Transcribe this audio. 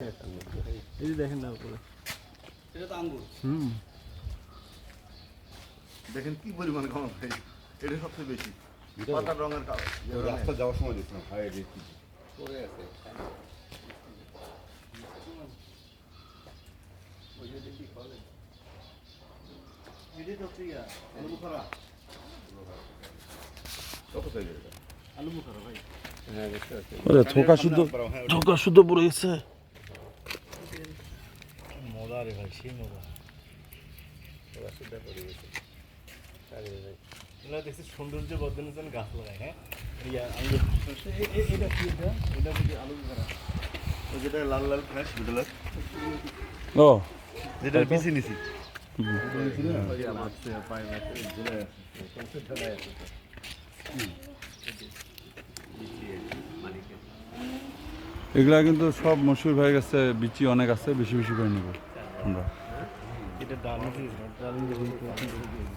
এই যে দেখেন না উপরে, এটা তো আঙ্গুর। দেখেন কি পরিমাণ কমা ভাই, এটা সবচেয়ে বেশি পাতার রঙের কালার। রাস্তা যাওয়ার সময় দেখছিলাম ভাই দেখি পড়ে আছে। ওই যে দেখি ফলে। এটা তো প্রিয়া আলু বুখারা। কত সাইজের এটা? আলু বুখারা ভাই। হ্যাঁ দেখতে পাচ্ছি। ওরে থোকা শুদ্ধ পড়ে গেছে। মজা রে ভাই, সেই মজা। ওরা শুদ্ধ পড়ে গেছে। আরে ভাই, এগুলো দেখছি সৌন্দর্য বর্ধনের জন্য গাছ লাগায়। হ্যাঁ, ইয়া আঙ্গুর। এটা কি এটা? এটা বুঝি আলু বুখারা। ওই যেটা লাল লাল ফ্রেশ বিটলের, ও যেটা বেশি নিছি। এগুলা কিন্তু সব মশুর হয়ে গেছে, বিচি অনেক আছে, বেশি বেশি করে নিব আমরা। এটা ডাল